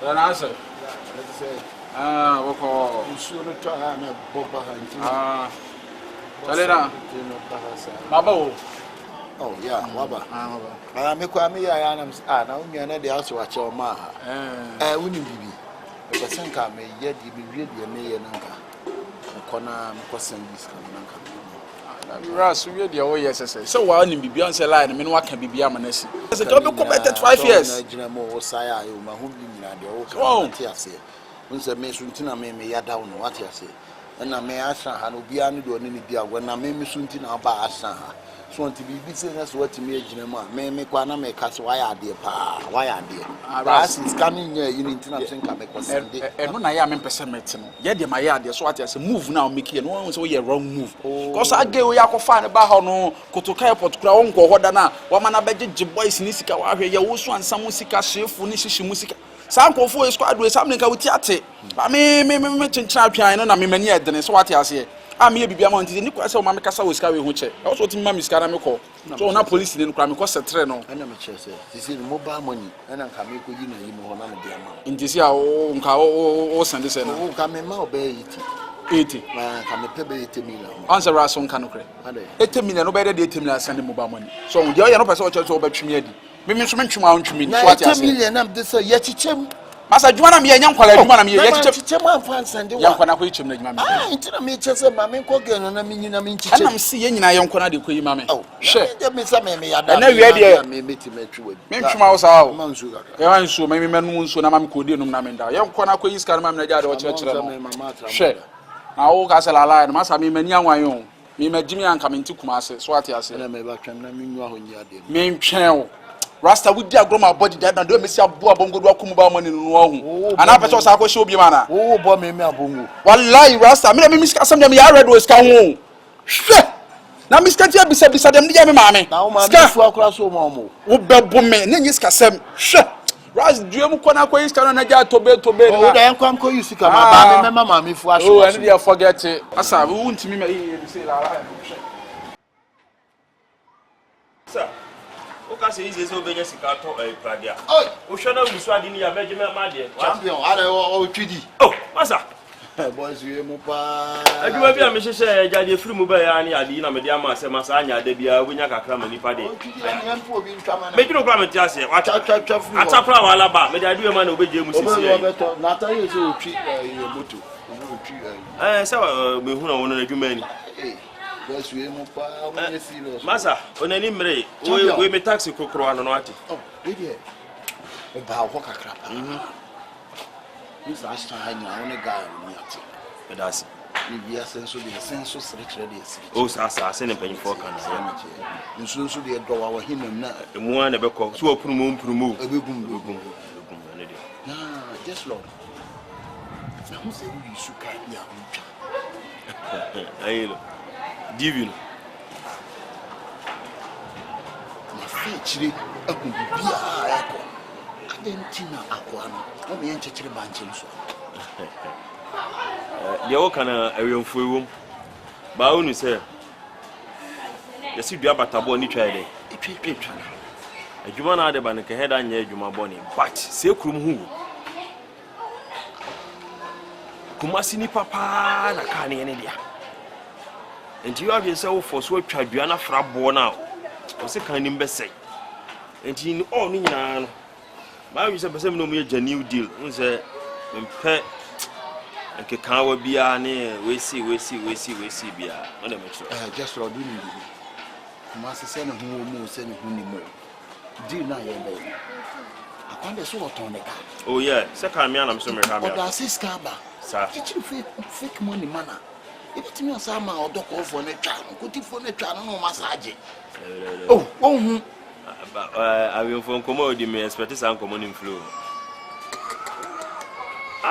Then answer. Let's say, What call? you should have tried a boba hunting. Tell it down. Babo. Oh, yeah, Wabba. I make me, I am. Now we are not the house watch your ma. I wouldn't be. The Sanka may yet be really a mayor Nanka. The corner person is coming. Ras, we are the OSS. So why only be beyond the line? I mean, what can be beyond Manesi? As a double committed 5 years. General Saya, you may whom you know, the old say. Once a mason, I may ya down what you say. And I may ask her, no be any do any dear when I may miss something about Asha. So want to be business what to me, General. May make one of my cats why are dear pa, why are dear? Ras is coming here, you need to think I make was and when I am in Pessimist. Yet, my idea, so what I say, move now, Mickey, and one was a wrong move. Because I gave you a find about how no, go to Caipot, Crown, go, Hodana, woman, I bet you boys in Nisika, you also want some musica, chef, Nishi music. Some go for a squad with something with Yate. I mean, mention champion, and I mean, many at the what I say. I'm here to be among the Nicolas or Mamacasa was carrying which I also think Mammy Scaramco. So now police didn't cram because a treno. And I'm a chess. This is mobile money, and I can make you know, Mamma dear. In this year, oh, Sunday, oh, come in, obey 80. Come a pebble 80 million. Answer Rasson Canocre. 80 million, no better 80 million sending mobile money. So the other person church over Chimedi. Women to mount me. 80 million, I'm this yet. Masa Juana mi young kwala Juana mi yet chema fans and young kwana kwe chimna mama. Ah, intina mi chese mama ko geno na mi nyina mi chiche. Ana msi ye nyina young kwana de kwe mama. Oh, she. Je mi sa me yada. Na wi de me meti metwe. Me ntwuma wo sa wo. Ma nsu ga. E wan nsu me menu nsu na mama ko de num na me nda. Young kwana kwe iska na mama na jade wo chire no. She. Na wo ka sala la na masa mi mani anwan yo. Mi magimi anka me nti Kumasi so ate ase. Na me ba twam na me nwa ho nya de. Me ntwen Rasta would dear grow my body that and do me see a boa bongo kumba money no. And I person say show be mana. Oh boy me abongo. Wallahi Rasta me miss asem dem ya red was kan ho. Hwe. Na miss kan tia bisa dem dia me maame. Na o maame fu akura so mo. Wo bebo me na nyis kasem. Hwe. Ras duem kona ko iska no na ja tobe na. Oh da enkwam ko use ka ma ba me maame fu ahwe. Oh and dey forget it. Asa we wuntimi me say la la. Sir Kasi is so big as a car to a pradia. Oh, Ushana was riding your measurement, my dear. Champion, I know Chidi. Oh, Massa. Boys, you mopa. I do have a mission, say, Jadi Fru Mubayani, Adina, Mediama, Semasania, Debia, Winyaka Cramani Paddy. Make no comment, just say, what I tap Alaba, but I do a man obey James. Natalie is a treat your motor. So, we who know you many. Yes, we Massa, on any mray, we may taxi cook on what? Oh, idiot. About Waka crap. This Ashtown I only guy but that's maybe a sense of the census rich. Oh, Sasa, send a penny for cancer. And soon should be a draw our him and one ever cook, so promote. Jeslord. Who said you should carry your Divino. My feature a good echo. Adentina aquano. Let me enter the banches. The Okana a real fool. Baunu say, you see, you have a taboni tried it. A Jumana de Banaka head and ye Juma Bonnie, but say Krum who Kumasi ni papa na kani enia. And you have yourself for sweat tribunal for a born out. Was a kind of best say. And you know, Nina, my use of some no mere new deal. Say, and pet and Kakawa be a near, we see, be a. Just Lord, Master send who more send who more. Do not your baby. I can't sort on the car. Oh, yeah, second man, I'm sorry, I'm Scaba. Sir, teaching fake money manner. If you some or dock off on a child, could you phone a child no massage? Oh, I will phone commodity me expect some common flow.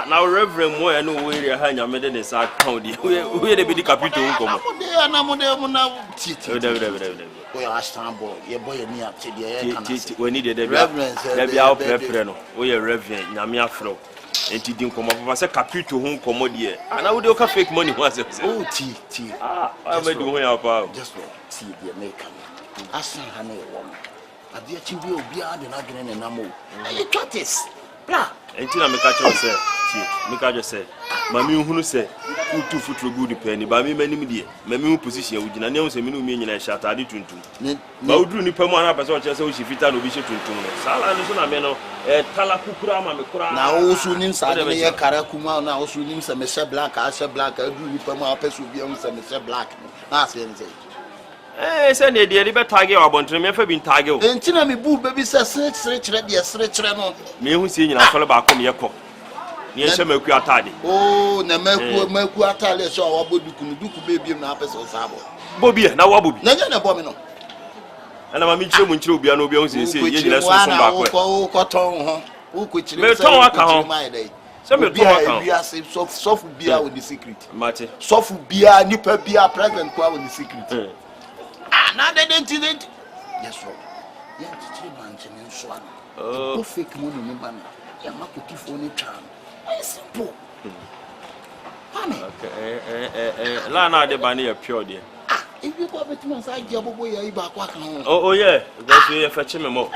Now, Reverend Moy, no way your hand, your maiden is our county. We had a bit of capital. We are Ashtown boy, your boy, and me up to the we needed a reverend. There our preference. We are Reverend Namia Flo. And he didn't come up as a capital home commodity. And I would do fake money once. Oh, tea. I made the way up. Just tea, the American. Ashtown, honey, woman. A dear TV will be out and again and no more. You got this. bla enti na meka cho say meka jo say mami hunu say utu futuro good penny ba mi manim die mami hu position wu gina ne hu say mi no mi nyina hya atade tuntum ba uduru ni pemu ana pese o che say o shi fita no bi she tuntum no sala no so na me no tala kukura ma me kura na o su nim sa de ye kara kuma na o su nim say me she black a she black uduru ni pemu a pese obi hu say me she black na say ni say say ne de be tage wa bontre me fa bi tage o enti na me bu baby say sere kire de sere kire no me hu say nyina fole ba ko me ye ko ni she maku atade na maku atale so wa boduku no duku bebiem na apese o sabo bobi na wa bobi na nya na bo me no ana ma mi kire mu kire obi na obi hu say ye nyina so ba ko ko ton ho u ko kire me ton wa ka ho se me ton wa ka bia say sofu bia with the secret mate sofu bia nipa bia present kwa with the secret na de didn't yes sir ya titiri man chene so ana o fake money ni ba na ya makoti fo ni twa simple okay la na de ba na ya pure de if you go bet me say abobo ya iba kwa kan oh yeah because you fetch me more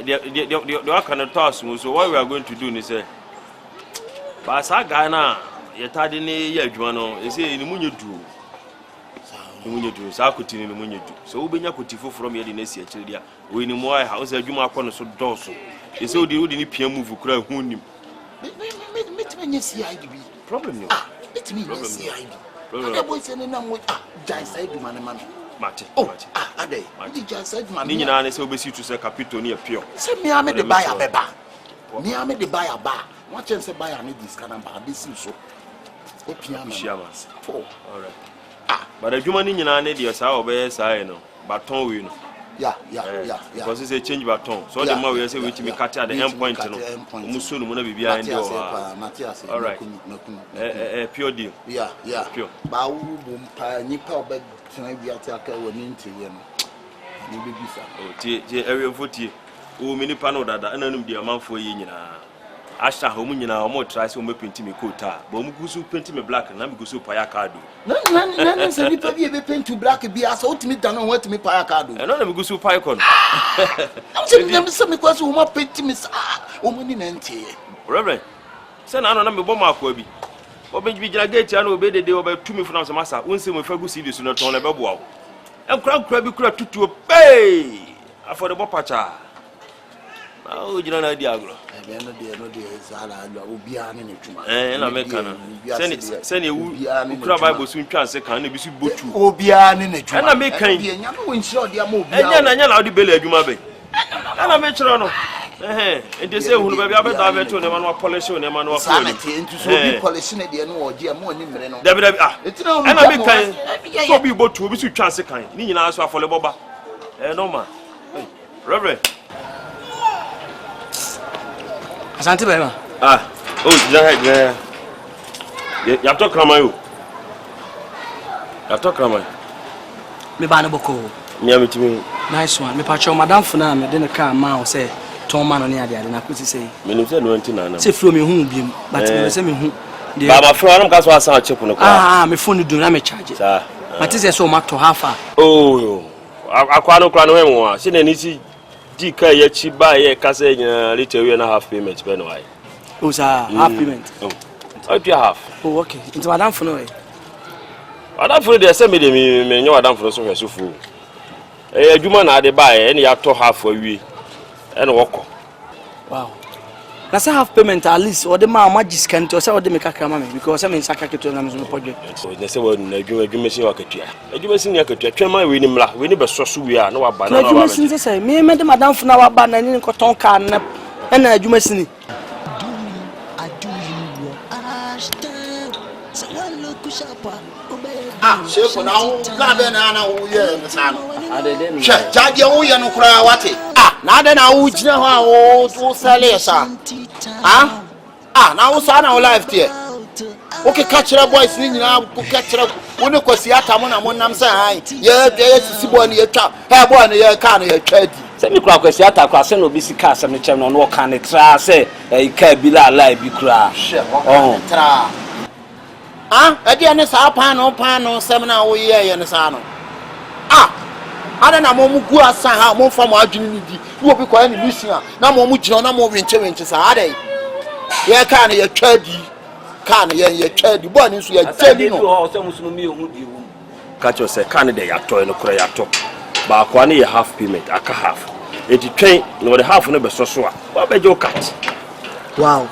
the aka na toss so what we are going to do ni say ba sa guy na ya tade ni ya adwuma no e say ni munye du sa kotini ni munye du so wo benya kotifo from ye de na si akire dia we ni mo ai ha o say adwuma akọ so doso e say odi ni pia move kura hu nim me see IDB problem no let me see IDB the boy say na mo jai side man man mate adai di jai side man ni nyina na say obesi tu say capital ni pure say me am the buyer beba me am the buyer ba what chance say buyer me this kind ba be see so o pia man all right but adwuma ni nyina na de sa obey sa no baton we no yeah because it's a change baton so the more we say we me cut at the end point no musu no na bibia ndi o all right pure deal yeah pure ba wo bom pa nipa oba tena biate aka woni ntiye no ni bibisa o tie area fotie o mi nipa no dada ananum de amanfo yi nyina Ashtown ho mu nyina o mo try say o me paint me coat a but mu gusu paint me black na me gusu pa ya card na se nipa bi e be paint black bi asa o timi dan o timi pa ya card no na me gusu pa icon am se me kwaso o ma paint me o mo ni na ntie reverend se na no na me bom akwa bi o be bi gina gate ya na o be dede o be tumi fu na so masa won se mo fa gusi di so no ton na be boa o enkura bi kura tutuo pe afọ de bopacha o gina na di agro no de sala obia ne netuma na meka na sene wu ukura bible so ntwa se kan na bi so botu obia ne netuma na meka nya no nchiro de am obia enya na odi bele adwuma be na me chiro no enti se hunu ba bia be da be to ne ma no polish ne ma no ko ni enti so bi polish ne de no oje am oni mmere no dabi na meka so bi botu obi so twa se kan ni nyina so afole boba no ma reverend Asante bema. Ya to kramayo. Ya to kramayo. Me ba na boko. Me amitimi. Nice one. Me pacho madam funa me de ne car ma o say ton man no ne ade na kuti say. Me nim say no anti na na. Say flow me hu biem, but me say me hu. Ba ma flow am ka so asan chip no kwa. Me phone do na me charge. Sa. But say so ma to half a. Oh. Akwa no kwa no hemu a. Se na ni si Dika ya chi ba ye kasa nya little we na half payment be no why. Oh sir, half payment. Oh, you half. Oh okay. Into madam for no way. Madam for dey say me dey me nya madam for so hweso fu. Adwuma na ade ba ye na ya to half awie. E na woko. Wow. Na say half payment at least or the ma scan to say or the make kakra me because say me saka keto na me so me podwe. So na say na adwuma si wakatua. Adwuma si ni akatua twema we ni mla we ni be soso we a na wa ba na wa. Adwuma si say me de madam funa wa ba na ni ko ton ka na na adwuma si ni. Shefu na hu labe na hu ye nsa no hwe jade hu ye no kura wate na ade na hu gina ho a wo sale sa na hu sa na hu life tie okay catch the boys ni nyina ko catch wo ne kwasi atamu na monam sa han ye sisi boy ne ye twa ha boy ne ye ka ne ye twa di se mi kura kwasi atakwa se no bi sika se me chem no ka ne tra se e ka bi la live bi kura tra ade ne sa pano sem na wo ye ne sa no Ada na mo mu gu asan ha mo fa mo adwene ni di. Wo bi kwa ni lucia na mo mu gina na mo wenche sa ada. Ye ka na ye twadi. Ka na ye twadi. Bo ni so ye jeli no. O se musumu mi ohu di wu. Catch yourself, can they actor in a cry actor? But one year half payment, I can half. It train, no, the half never so sure. What about your cat? Wow.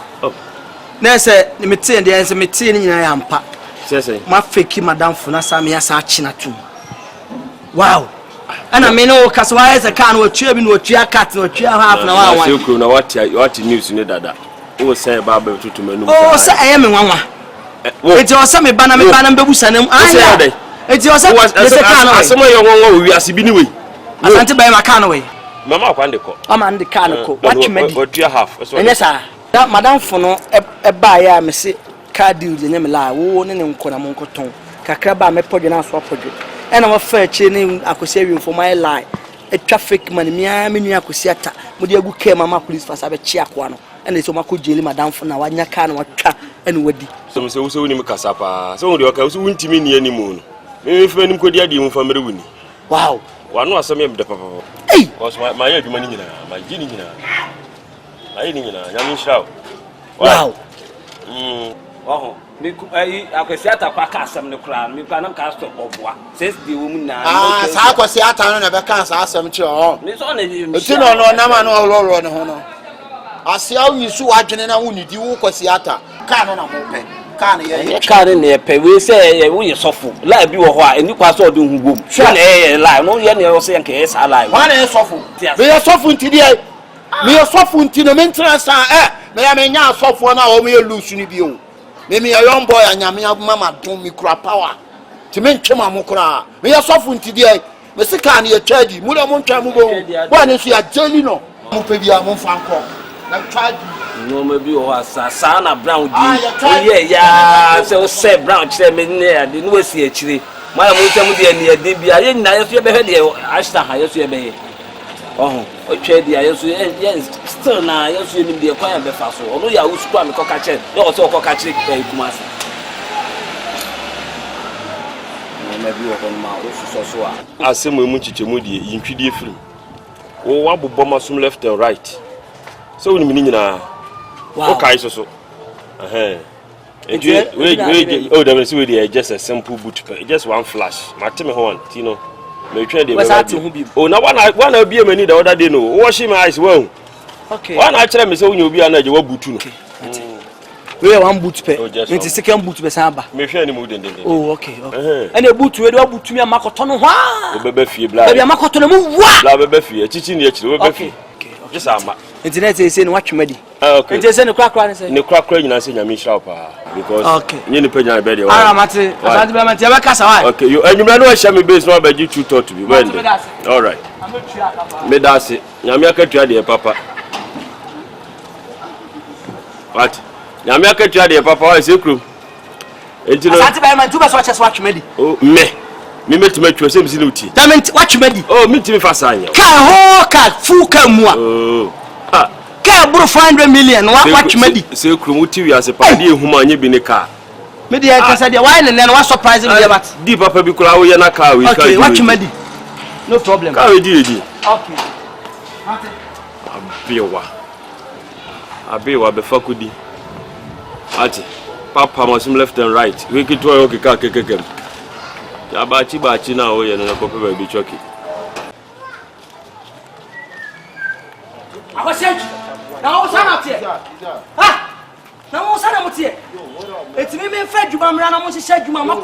Nese, the meeting, the answer meeting in Ampa. Says, my fake madam for Nasamia Sachinatu. Wow. And I mean, no, because why is a can with children with your cat or your half an hour? You know what news you need that. Who was saying about to me? Oh, say I am in one. It's your semi banana babusanum. I it's your son. Some of your we are seeing away. I sent to buy my can away. Mamma, I the call. I'm on the can. What you made? What you have? Yes, sir. That madam for no a buyer, me say, card deal the name la, won and Konamoncoton. Kakraba, me put your swap project. And I'm a fair chain, I could save you for my lie. A traffic man, me, I mean, I could see at Mudia came, Mamma police for Sabe Chiaquano. And it's Omako jelly, madam for now, and you can't watch and woody. Some say, so in Casapa, so the occurs won't mean any moon. If when could you from Medwini? Wow. One was some of the papa. Hey! Was my money, my genie. I didn't know, shout. Wow. Oh, I could see at a pack some the crown, me plan cast of what says the woman now. Ah, Sako Seattle never can't ask them to. It's only No, no, no. I see how you so agent and I wouldn't do Seattle. Can't Can't near pay. We say we are soft, like you are, and you pass all doing boom. Surely, lie, no, you're saying case I lie. One is soft. We are soft today. We are soft in the maintenance. May I mean, now soft one hour, we are losing you. Maybe a young boy and Yamia Mamma do me crap power. To mention Mamukra. We are soft today. Mr. Kani, a charity, Mudamonta Mugo. One is your jelly no. Mupavia Monfanco. Like charge. No, maybe you are Sana Brown. Yeah, so say Brown, chairman there, didn't we see actually. My multi near Dibia, I didn't know if you ever heard the Ashtown, I used to be. Oh, okay, yes, still now, yes, you need the acquired the fast. Although you are scrum cockatcher, you also cockatcher, Kumasi. Maybe you are on my so. I say, Muchimudi, in PD free. Oh, what bomber some left and right. So, we mean, okay, so. Oh, there was really just a simple boot, just one flash. Martin Horn, Tino. Oh, now one will be a many the other day. No, washing my eyes well. Okay. One actually, Miss Owen, you'll be another boot. We are one boot pay. It's a second boot to Samba. Maybe any mood. Oh, okay. And a boot to a boot to me, a Macoton. Why? Baby, black. Maybe a Macoton. What? Baby, teaching you. Okay. Just Internet is saying watch me. Okay. Just send a crack around and say, no crack rain and say, I'm sharper. Because, okay. You need to pay your bed. Okay, you and you may know a shammy base, no, but you two talk to me. All right. Me that's it. Yamaka tried papa. What? Yamaka tried papa is a crew. And you know, my two best watch me. Oh, me met to make you same silhouette. Damn it, watch me. Oh, meet me fast. Car, full come. Oh. Car, 500 million. Watch me. Say, Kumuti as a party woman, you been a car. Maybe I can say the wine and then what's surprising me about deep up a big crowd in a car. Okay, watch me. No problem. How we did it? Okay. I be what before could be. Ati, Papa must left and right. We could try okay, cake. Abachi now, and a copy will be choky. I was sent. Now, what's up here? Ah, now what's up here? It's me, fed you, Mamma, and I want to shed you, Mamma.